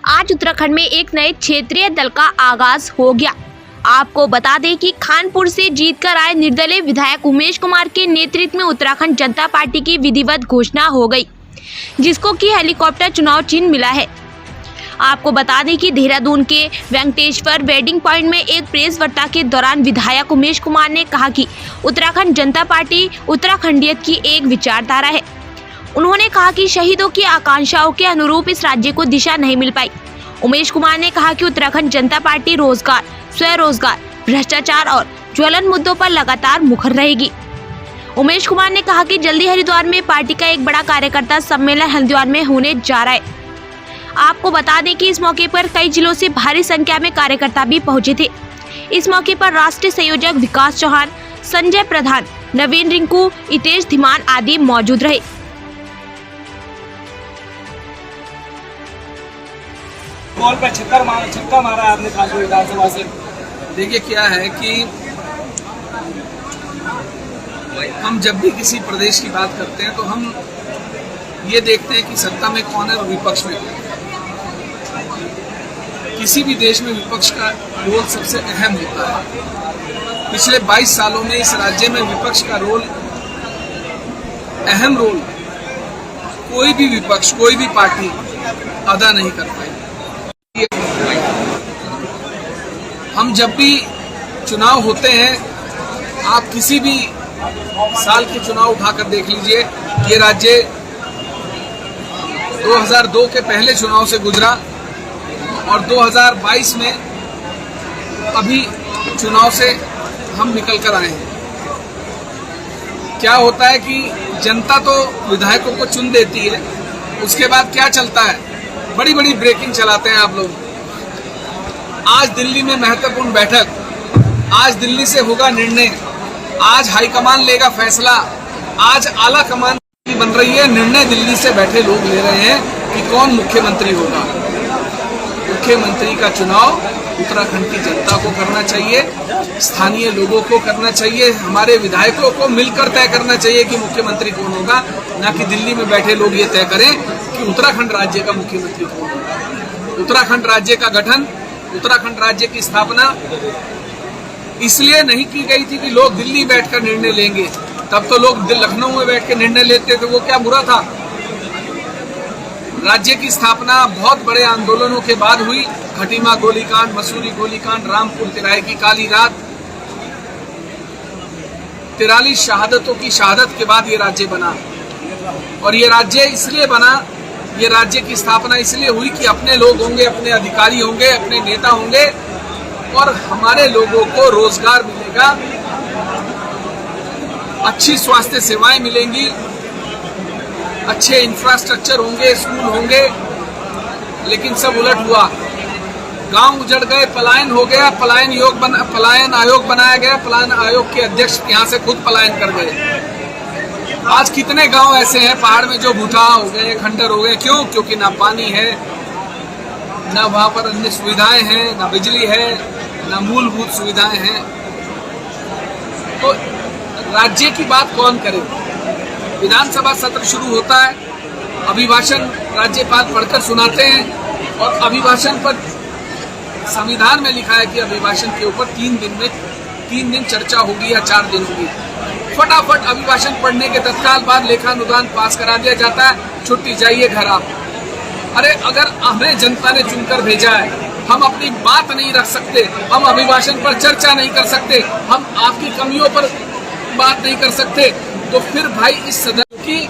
आज उत्तराखंड में एक नए क्षेत्रीय दल का आगाज हो गया। आपको बता दें कि खानपुर से जीतकर आए निर्दलीय विधायक उमेश कुमार के नेतृत्व में उत्तराखंड जनता पार्टी की विधिवत घोषणा हो गई, जिसको कि हेलीकॉप्टर चुनाव चिन्ह मिला है। आपको बता दें कि देहरादून के वेंकटेश्वर वेडिंग पॉइंट में एक प्रेस वार्ता के दौरान विधायक उमेश कुमार ने कहा कि उत्तराखंड जनता पार्टी उत्तराखंडियत की एक विचारधारा है। उन्होंने कहा कि शहीदों की आकांक्षाओं के अनुरूप इस राज्य को दिशा नहीं मिल पाई। उमेश कुमार ने कहा कि उत्तराखंड जनता पार्टी रोजगार, स्वरोजगार, भ्रष्टाचार और ज्वलन मुद्दों पर लगातार मुखर रहेगी। उमेश कुमार ने कहा कि जल्दी हरिद्वार में पार्टी का एक बड़ा कार्यकर्ता सम्मेलन हरिद्वार में होने जा रहा है। आपको बता दें कि इस मौके पर कई जिलों से भारी संख्या में कार्यकर्ता भी पहुंचे थे। इस मौके पर राष्ट्रीय संयोजक विकास चौहान, संजय प्रधान, नवीन रिंकू, हितेश धीमान आदि मौजूद रहे। बॉल पे छक्का मारा आपने खासपुर विधानसभा से। देखिए क्या है कि हम जब भी किसी प्रदेश की बात करते हैं तो हम ये देखते हैं कि सत्ता में कौन है और विपक्ष में कौन है। किसी भी देश में विपक्ष का रोल सबसे अहम होता है। पिछले 22 सालों में इस राज्य में विपक्ष का रोल, अहम रोल, कोई भी विपक्ष, कोई भी पार्टी अदा नहीं कर पाई। हम जब भी चुनाव होते हैं, आप किसी भी साल के चुनाव उठाकर देख लीजिए, ये राज्य 2002 के पहले चुनाव से गुजरा और 2022 में अभी चुनाव से हम निकल कर आए हैं। क्या होता है कि जनता तो विधायकों को चुन देती है, उसके बाद क्या चलता है, बड़ी बड़ी ब्रेकिंग चलाते हैं आप लोग। आज दिल्ली में महत्वपूर्ण बैठक, आज दिल्ली से होगा निर्णय, आज हाईकमान लेगा फैसला, आज आला कमान बन रही है, निर्णय दिल्ली से बैठे लोग ले रहे हैं कि कौन मुख्यमंत्री होगा। मुख्यमंत्री का चुनाव उत्तराखंड की जनता को करना चाहिए, स्थानीय लोगों को करना चाहिए, हमारे विधायकों को मिलकर तय करना चाहिए कि मुख्यमंत्री कौन होगा, ना कि दिल्ली में बैठे लोग ये तय करें कि उत्तराखंड राज्य का मुख्यमंत्री कौन होगा। उत्तराखंड राज्य का गठन, उत्तराखंड राज्य की स्थापना इसलिए नहीं की गई थी कि लोग दिल्ली बैठकर निर्णय लेंगे। तब तो लोग लखनऊ में बैठ के निर्णय लेते थे, वो क्या बुरा था। राज्य की स्थापना बहुत बड़े आंदोलनों के बाद हुई। खटीमा गोलीकांड, मसूरी गोलीकांड, रामपुर तिराहे की काली रात, 43 शहादतों की शहादत के बाद ये राज्य बना। और ये राज्य इसलिए बना, ये राज्य की स्थापना इसलिए हुई कि अपने लोग होंगे, अपने अधिकारी होंगे, अपने नेता होंगे और हमारे लोगों को रोजगार मिलेगा, अच्छी स्वास्थ्य सेवाएं मिलेंगी, अच्छे इंफ्रास्ट्रक्चर होंगे, स्कूल होंगे। लेकिन सब उलट हुआ, गांव उजड़ गए, पलायन हो गया, पलायन आयोग बनाया गया, पलायन आयोग के अध्यक्ष यहां से खुद पलायन कर गए। आज कितने गांव ऐसे हैं पहाड़ में जो भूटा हो गए, खंडर हो गए। क्यों? क्योंकि ना पानी है, ना वहां पर अन्य सुविधाएं हैं, ना बिजली है, ना मूलभूत सुविधाएं हैं। तो राज्य की बात कौन करे? विधानसभा सत्र शुरू होता है, अभिभाषण राज्यपाल पढ़कर सुनाते हैं और अभिभाषण पर संविधान में लिखा है कि अभिभाषण के ऊपर 3 दिन चर्चा होगी या 4 दिन होगी। फटाफट अभिभाषण पढ़ने के तत्काल बाद लेखानुदान पास करा दिया जाता है, छुट्टी, जाइए घर आप। अरे अगर हमें जनता ने चुनकर भेजा है, हम अपनी बात नहीं रख सकते, हम अभिभाषण पर चर्चा नहीं कर सकते, हम आपकी कमियों पर बात नहीं कर सकते, तो फिर भाई इस सदन की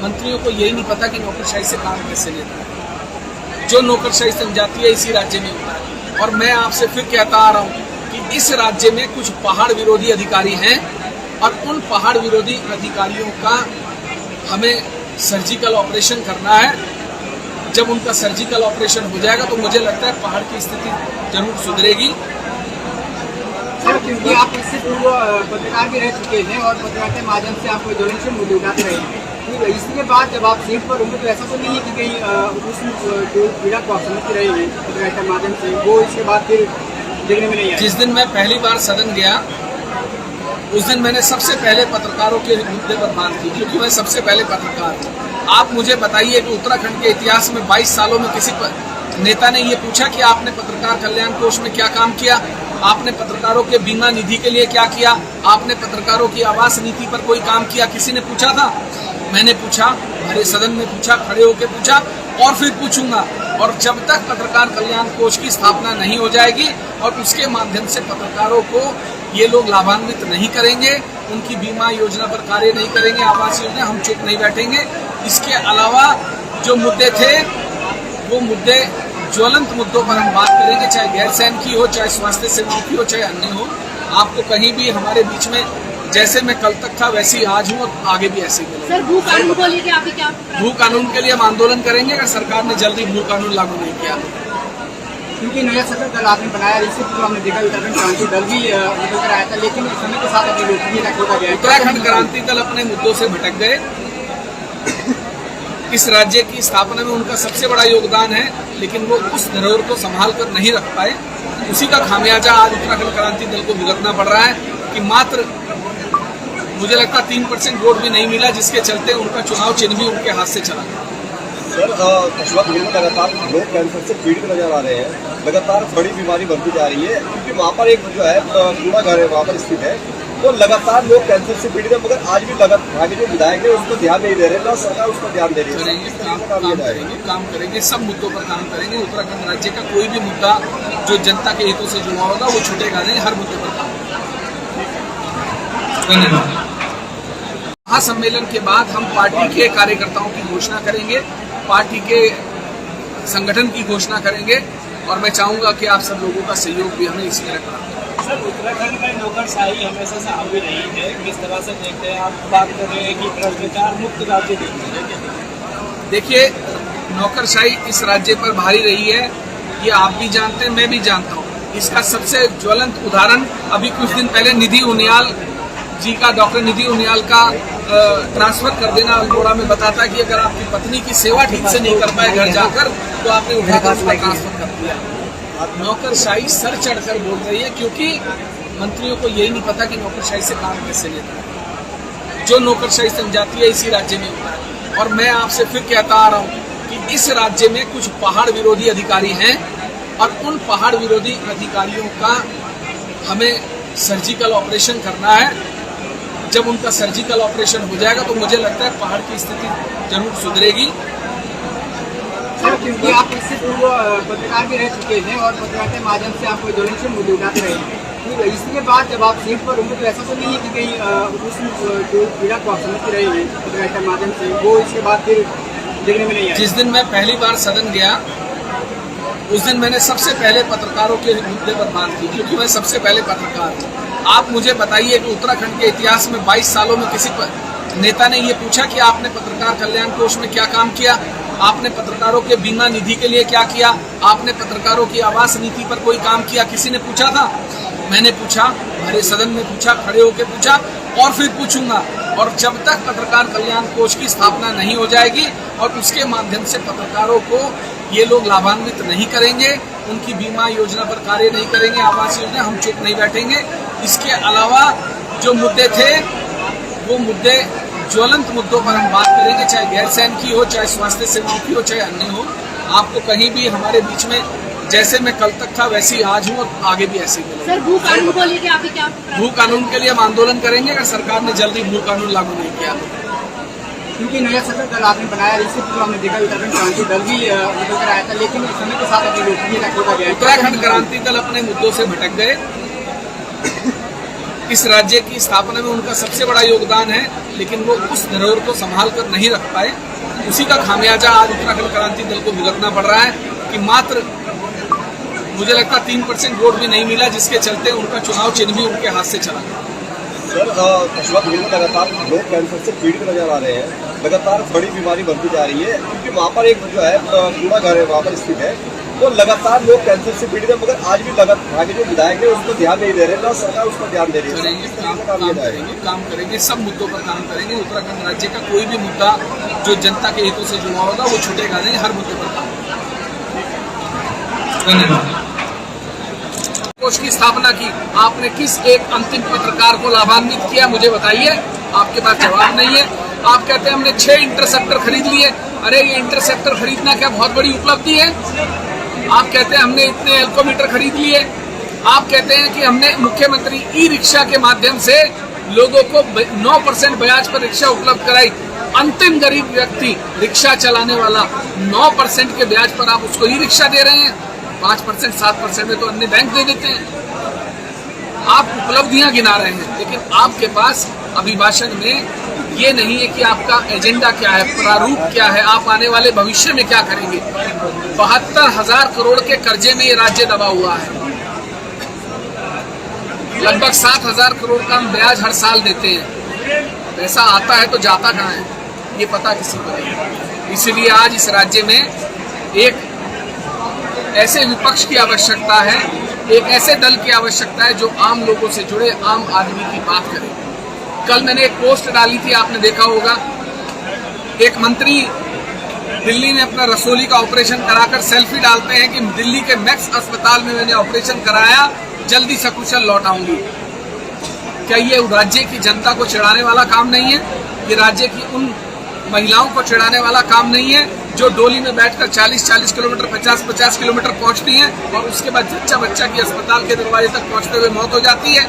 मंत्रियों को यही नहीं पता कि नौकरशाही से काम कैसे लेना है। जो नौकरशाही समझाती है इसी राज्य में होता है। और मैं आपसे फिर कहता आ रहा हूँ कि इस राज्य में कुछ पहाड़ विरोधी अधिकारी हैं और उन पहाड़ विरोधी अधिकारियों का हमें सर्जिकल ऑपरेशन करना है। जब उनका सर्जिकल ऑपरेशन हो जाएगा तो मुझे लगता है पहाड़ की स्थिति जरूर सुधरेगी। क्योंकि आप इससे पूर्व पत्रकार भी रह चुके हैं और पत्रकार के माध्यम से आपको ज्वलनशील मुद्दे उठाते रहे हैं। इसके बाद जब आप सीट पर होंगे तो ऐसा तो नहीं है कि कहीं उस जो पीड़ा को आप समझते रहे हैं पत्रकार के माध्यम से, वो इसके बाद फिर देखने में नहीं आया। जिस दिन मैं पहली बार सदन गया उस दिन मैंने सबसे पहले पत्रकारों के मुद्दे पर बात की, क्योंकि मैं सबसे पहले पत्रकार हूँ। आप मुझे बताइए कि उत्तराखंड के इतिहास में 22 सालों में किसी नेता ने ये पूछा कि आपने पत्रकार कल्याण कोष में क्या काम किया, आपने पत्रकारों के बीमा निधि के लिए क्या किया, आपने पत्रकारों की आवास नीति पर कोई काम किया, किसी ने पूछा था? मैंने पूछा, हमारे सदन में पूछा, खड़े होकर पूछा और फिर पूछूंगा। और जब तक पत्रकार कल्याण कोष की स्थापना नहीं हो जाएगी और उसके माध्यम से पत्रकारों को ये लोग लाभान्वित नहीं करेंगे, उनकी बीमा योजना पर कार्य नहीं करेंगे, आवास योजना, हम चुप नहीं बैठेंगे। इसके अलावा जो मुद्दे थे वो मुद्दे, ज्वलंत मुद्दों पर हम बात करेंगे, चाहे गैरसैंण की हो, चाहे स्वास्थ्य सेवाओं की हो, चाहे अन्य हो। आपको कहीं भी हमारे बीच में, जैसे मैं कल तक था वैसे ही आज हूँ और आगे भी ऐसे ही। सर, भू कानून को लेकर आप क्या? भू कानून के लिए हम आंदोलन करेंगे अगर सरकार ने जल्दी भू कानून लागू नहीं किया। क्योंकि नया सदन दल आपने बनाया, इससे पूर्व हमने देखा उत्तराखंड क्रांति दल भी निकल कर आया था, लेकिन समय के साथ अपनी लोकप्रियता खोता गया। उत्तराखंड क्रांति दल अपने मुद्दों से भटक गए। इस राज्य की स्थापना में उनका सबसे बड़ा योगदान है, लेकिन वो उस धरोहर को संभाल कर नहीं रख पाए। उसी का खामियाजा आज उत्तराखंड क्रांति दल को भुगतना पड़ रहा है कि मात्र मुझे लगता 3% वोट भी नहीं मिला, जिसके चलते उनका चुनाव चिन्ह भी उनके हाथ से चला गया। सर, कस्बा में लगातार लोग कैंसर से पीड़ित नजर आ रहे हैं, लगातार बड़ी बीमारी बढ़ती जा रही है, क्योंकि वहाँ पर एक जो है कूड़ा घर है, वहाँ पर स्थित है, तो लगातार लोग कैंसर से पीड़ित है, मगर आज भी लगातार आगे जो विधायक है उसको ध्यान नहीं दे रहे, ना सरकार उसको ध्यान दे रही है। काम करेंगे, सब मुद्दों पर काम करेंगे। उत्तराखंड राज्य का कोई भी मुद्दा जो जनता के हितों से जुड़ा होगा वो छूटेगा नहीं, हर मुद्दे पर काम करेंगे। धन्यवाद। महासम्मेलन के बाद हम पार्टी के कार्यकर्ताओं की घोषणा करेंगे, पार्टी के संगठन की घोषणा करेंगे और मैं चाहूंगा कि आप सब लोगों का सहयोग भी हमें इसी तरह कराना। सर, उत्तराखंड में नौकरशाही हमेशा से हावी रही है, किस तरह से देखते हैं आप? बात कर रहे हैं कि भ्रष्टाचार मुक्त राज्य देखिए, नौकरशाही इस राज्य पर भारी रही है, ये आप भी जानते हैं, मैं भी जानता हूँ। इसका सबसे ज्वलंत उदाहरण अभी कुछ दिन पहले निधि उनियाल जी का, डॉक्टर निधि उनियाल का ट्रांसफर कर देना अल्मोड़ा में बताता है कि अगर आपकी पत्नी की सेवा ठीक से नहीं कर पाए घर जाकर, तो आपने उठाकर उसका ट्रांसफर कर दिया। नौकरशाही सर चढ़कर बोल रही है, क्योंकि मंत्रियों को यही नहीं पता कि नौकरशाही से काम कैसे लेता है। जो नौकरशाही समझाती है इसी राज्य में होता है। और मैं आपसे फिर कहता आ रहा हूँ कि इस राज्य में कुछ पहाड़ विरोधी अधिकारी हैं और उन पहाड़ विरोधी अधिकारियों का हमें सर्जिकल ऑपरेशन करना है। जब उनका सर्जिकल ऑपरेशन हो जाएगा तो मुझे लगता है पहाड़ की स्थिति जरूर सुधरेगी। सर, क्योंकि आप इससे पूर्व पत्रकार भी रह चुके हैं और पत्रकार के माध्यम से आपको ज्वलनशील मुद्दे उठाते रहे हैं, तो इसके बाद जब आप सीट पर होंगे तो ऐसा तो नहीं है कि कहीं उस जो पीड़ा को आप समझते रहे हैं पत्रकार के माध्यम से, वो इसके बाद फिर देखने में नहीं आया? जिस दिन मैं पहली बार सदन गया उस दिन मैंने सबसे पहले पत्रकारों के मुद्दे पर बात की, क्योंकि मैं सबसे पहले पत्रकार हूँ। आप मुझे बताइए कि उत्तराखंड के इतिहास में 22 सालों में किसी नेता ने ये पूछा कि आपने पत्रकार कल्याण कोष में क्या काम किया, आपने पत्रकारों के बीमा निधि के लिए क्या किया, आपने पत्रकारों की आवास नीति पर कोई काम किया, किसी ने पूछा था? मैंने पूछा, हमारे सदन में पूछा, खड़े होकर पूछा और फिर पूछूंगा। और जब तक पत्रकार कल्याण कोष की स्थापना नहीं हो जाएगी और उसके माध्यम से पत्रकारों को ये लोग लाभान्वित नहीं करेंगे, उनकी बीमा योजना पर कार्य नहीं करेंगे, आवास योजना, हम चुप नहीं बैठेंगे। इसके अलावा जो मुद्दे थे वो मुद्दे, ज्वलंत मुद्दों पर हम बात करेंगे, चाहे गैरसैंण की हो, चाहे स्वास्थ्य सेवाओं की हो, चाहे अन्य हो। आपको कहीं भी हमारे बीच में, जैसे मैं कल तक था वैसे ही आज हूँ और आगे भी ऐसे ही। सर, भू कानून को लेकर आप क्या? भू कानून के लिए हम आंदोलन करेंगे अगर सरकार ने जल्दी भू कानून लागू नहीं किया। क्योंकि नया सदन दल आपने बनाया, इससे पूर्व हमने देखा उत्तराखंड क्रांति दल भी निकल कर आया था, लेकिन समय के साथ अपनी लोकप्रियता खोता गया। उत्तराखंड क्रांति दल अपने मुद्दों से भटक गए। इस राज्य की स्थापना में उनका सबसे बड़ा योगदान है, लेकिन वो उस धरोहर को संभाल कर नहीं रख पाए। उसी का खामियाजा आज उत्तराखंड क्रांति दल को भुगतना पड़ रहा है कि मात्र मुझे लगता 3% वोट भी नहीं मिला, जिसके चलते उनका चुनाव चिन्ह भी उनके हाथ से चला गया। सर, कस्बा में लगातार लोग कैंसर से पीड़ित नजर आ रहे हैं, लगातार बड़ी बीमारी बढ़ती जा रही है, क्योंकि वहाँ पर एक जो है कूड़ा घर है, वहाँ पर स्थित है, तो लगातार लोग कैंसर से पीड़ित है, मगर आज भी लगातार आगे जो विधायक है उसको ध्यान नहीं दे रहे, ना सरकार उसको ध्यान दे रही है। काम करेंगे, सब मुद्दों पर काम करेंगे। उत्तराखंड राज्य का कोई भी मुद्दा जो जनता के हितों से जुड़ा होगा वो छूटेगा नहीं, हर मुद्दे पर काम करेंगे। धन्यवाद। कोष की स्थापना की, आपने किस एक अंतिम पत्रकार को लाभान्वित किया मुझे बताइए? आपके पास जवाब नहीं है। आप कहते हैं हमने 6 इंटरसेप्टर खरीद लिए। अरे ये इंटरसेप्टर खरीदना क्या बहुत बड़ी उपलब्धि है? आप कहते हैं हमने इतने एल्कोमीटर खरीद लिए, आप कहते हैं कि हमने मुख्यमंत्री ई रिक्शा के माध्यम से लोगों को 9% ब्याज पर रिक्शा उपलब्ध कराई। अंतिम गरीब व्यक्ति रिक्शा चलाने वाला 9% के ब्याज पर आप उसको ई रिक्शा दे रहे हैं। 5% 7% में तो अन्य बैंक दे देते हैं। आप उपलब्धियां गिना रहे हैं, लेकिन आपके पास अभिभाषण में ये नहीं है कि आपका एजेंडा क्या है, प्रारूप क्या है, आप आने वाले भविष्य में क्या करेंगे। 72,000 करोड़ के कर्जे में ये राज्य दबा हुआ है। लगभग 7,000 करोड़ का हम ब्याज हर साल देते हैं। पैसा आता है तो जाता कहाँ है, ये पता किसी को नहीं। इसलिए आज इस राज्य में एक ऐसे विपक्ष की आवश्यकता है, एक ऐसे दल की आवश्यकता है जो आम लोगों से जुड़े, आम आदमी की बात करे। कल मैंने एक पोस्ट डाली थी, आपने देखा होगा। एक मंत्री दिल्ली में अपना रसोली का ऑपरेशन कराकर सेल्फी डालते हैं कि दिल्ली के मैक्स अस्पताल में मैंने ऑपरेशन कराया, जल्दी सकुशल लौट आऊंगी। क्या ये राज्य की जनता को चिढ़ाने वाला काम नहीं है? ये राज्य की उन महिलाओं को चिढ़ाने वाला काम नहीं है जो डोली में बैठकर 40-40 किलोमीटर, 50-50 किलोमीटर पहुंचती हैं और उसके बाद जच्चा बच्चा की अस्पताल के दरवाजे तक पहुंचते हुए मौत हो जाती है।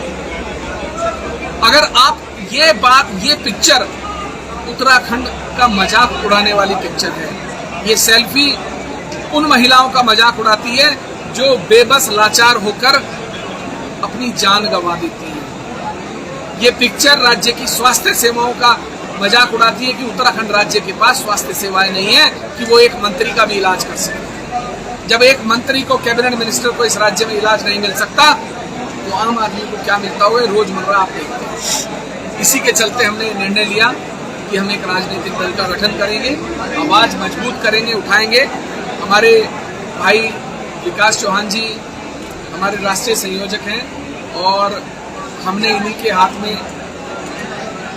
अगर आप ये बात, ये पिक्चर उत्तराखंड का मजाक उड़ाने वाली पिक्चर है, ये सेल्फी उन महिलाओं का मजाक उड़ाती है जो बेबस लाचार होकर अपनी जान गंवा देती है। ये पिक्चर राज्य की स्वास्थ्य सेवाओं का मजाक उड़ाती है कि उत्तराखंड राज्य के पास स्वास्थ्य सेवाएं नहीं है कि वो एक मंत्री का भी इलाज कर सके। जब एक मंत्री को, कैबिनेट मिनिस्टर को इस राज्य में इलाज नहीं मिल सकता तो आम आदमी को क्या मिलता हुआ रोजमर्रा आप देखते हैं। इसी के चलते हमने निर्णय लिया कि हम एक राजनीतिक दल का गठन करेंगे, आवाज मजबूत करेंगे, उठाएंगे। हमारे भाई विकास चौहान जी हमारे राष्ट्रीय संयोजक हैं और हमने इन्हीं के हाथ में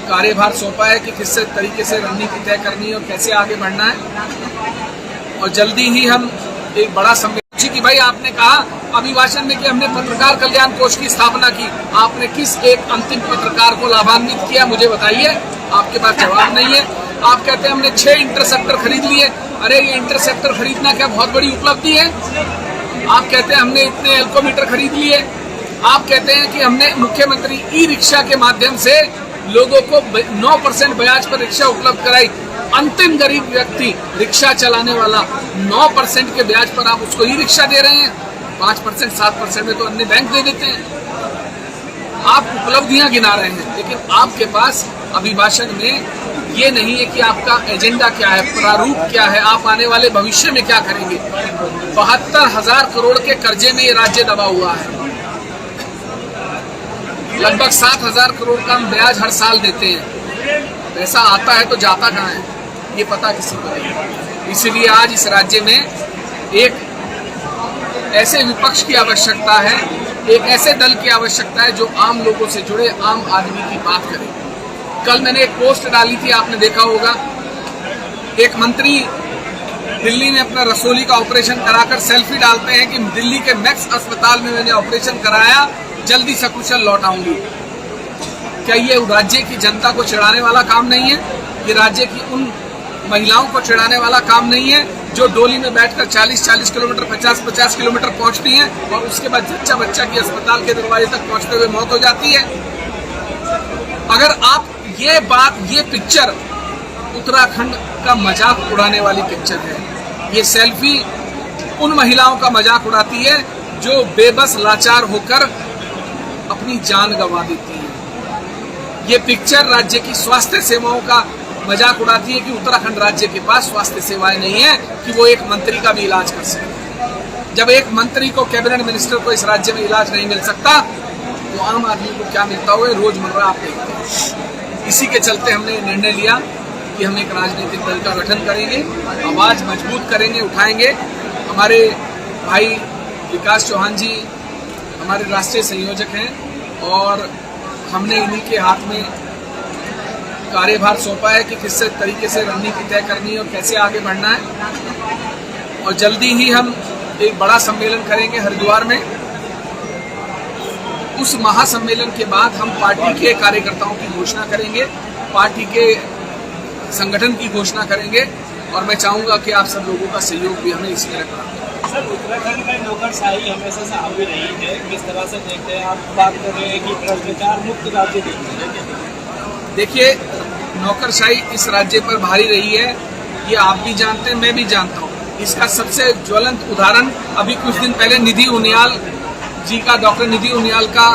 कार्यभार सौंपा है कि किस तरीके से रणनीति तय करनी है और कैसे आगे बढ़ना है। और जल्दी ही हम एक बड़ा सम्मेलन कि भाई आपने कहा अभिभाषण में कि हमने पत्रकार कल्याण कोष की स्थापना की, आपने किस एक अंतिम पत्रकार को लाभान्वित किया मुझे बताइए। आपके पास जवाब नहीं है। आप कहते हैं हमने 6 इंटरसेप्टर खरीद लिए। अरे ये इंटरसेप्टर खरीदना क्या बहुत बड़ी उपलब्धि है? आप कहते हैं हमने इतने एल्कोमीटर खरीद लिए। आप कहते हैं कि हमने मुख्यमंत्री ई रिक्शा के माध्यम से लोगों को 9% ब्याज पर रिक्शा उपलब्ध कराई। अंतिम गरीब व्यक्ति रिक्शा चलाने वाला 9% के ब्याज पर आप उसको ई रिक्शा दे रहे हैं। 5% 7% में तो अन्य बैंक दे देते हैं। आप उपलब्धियां गिना रहे हैं, लेकिन आपके पास अभिभाषण में ये नहीं है कि आपका एजेंडा क्या है, प्रारूप क्या है, आप आने वाले भविष्य में क्या करेंगे। 72,000 करोड़ के कर्जे में ये राज्य दबा हुआ है। लगभग 7,000 करोड़ का हम ब्याज हर साल देते हैं। पैसा आता है तो जाता कहाँ है, ये पता किसी को नहीं। इसलिए आज इस राज्य में एक ऐसे विपक्ष की आवश्यकता है, एक ऐसे दल की आवश्यकता है जो आम लोगों से जुड़े, आम आदमी की बात करे। कल मैंने एक पोस्ट डाली थी, आपने देखा होगा। एक मंत्री दिल्ली में अपना रसोली का ऑपरेशन कराकर सेल्फी डालते हैं कि दिल्ली के मैक्स अस्पताल में मैंने ऑपरेशन कराया, जल्दी सकुशल लौट आऊंगी। क्या ये राज्य की जनता को चिढ़ाने वाला काम नहीं है? ये राज्य की उन महिलाओं को चिढ़ाने वाला काम नहीं है जो डोली में बैठकर 40-40 किलोमीटर, 50-50 किलोमीटर पहुंचती हैं और उसके बाद जच्चा बच्चा की अस्पताल के दरवाजे तक पहुंचते हुए मौत हो जाती है। अगर आप ये बात, ये पिक्चर उत्तराखंड का मजाक उड़ाने वाली पिक्चर है, ये सेल्फी उन महिलाओं का मजाक उड़ाती है जो बेबस लाचार होकर अपनी जान गंवा देती है। ये पिक्चर राज्य की स्वास्थ्य सेवाओं का मजाक उड़ाती है कि उत्तराखंड राज्य के पास स्वास्थ्य सेवाएं नहीं है कि वो एक मंत्री का भी इलाज कर सके। जब एक मंत्री को, कैबिनेट मिनिस्टर को इस राज्य में इलाज नहीं मिल सकता तो आम आदमी को क्या मिलता हुआ रोजमर्रा आप देखते हैं। इसी के चलते हमने निर्णय लिया कि हम एक राजनीतिक दल का गठन करेंगे, आवाज मजबूत करेंगे, उठाएंगे। हमारे भाई विकास चौहान जी हमारे राष्ट्रीय संयोजक हैं और हमने इन्हीं के हाथ में कार्यभार सौंपा है कि किस तरीके से रणनीति तय करनी है और कैसे आगे बढ़ना है। और जल्दी ही हम एक बड़ा सम्मेलन करेंगे हरिद्वार में। उस महासम्मेलन के बाद हम पार्टी के कार्यकर्ताओं की घोषणा करेंगे, पार्टी के संगठन की घोषणा करेंगे और मैं चाहूंगा कि आप सब लोगों का सहयोग भी हमें इसमें रखना। सर उत्तराखंड में नौकरशाही हमेशा से हावी रही है, किस तरह से देखते हैं आप? बात कर रहे हैं कि भ्रष्टाचार मुक्त राज्य देखते हैं। देखिए, नौकरशाही इस राज्य पर भारी रही है, ये आप भी जानते हैं, मैं भी जानता हूँ। इसका सबसे ज्वलंत उदाहरण अभी कुछ दिन पहले निधि उनियाल जी का, डॉक्टर निधि उनियाल का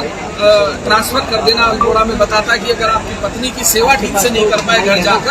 ट्रांसफर कर देना अल्मोड़ा में बताता है कि अगर आपकी पत्नी की सेवा ठीक से नहीं कर पाए घर जाकर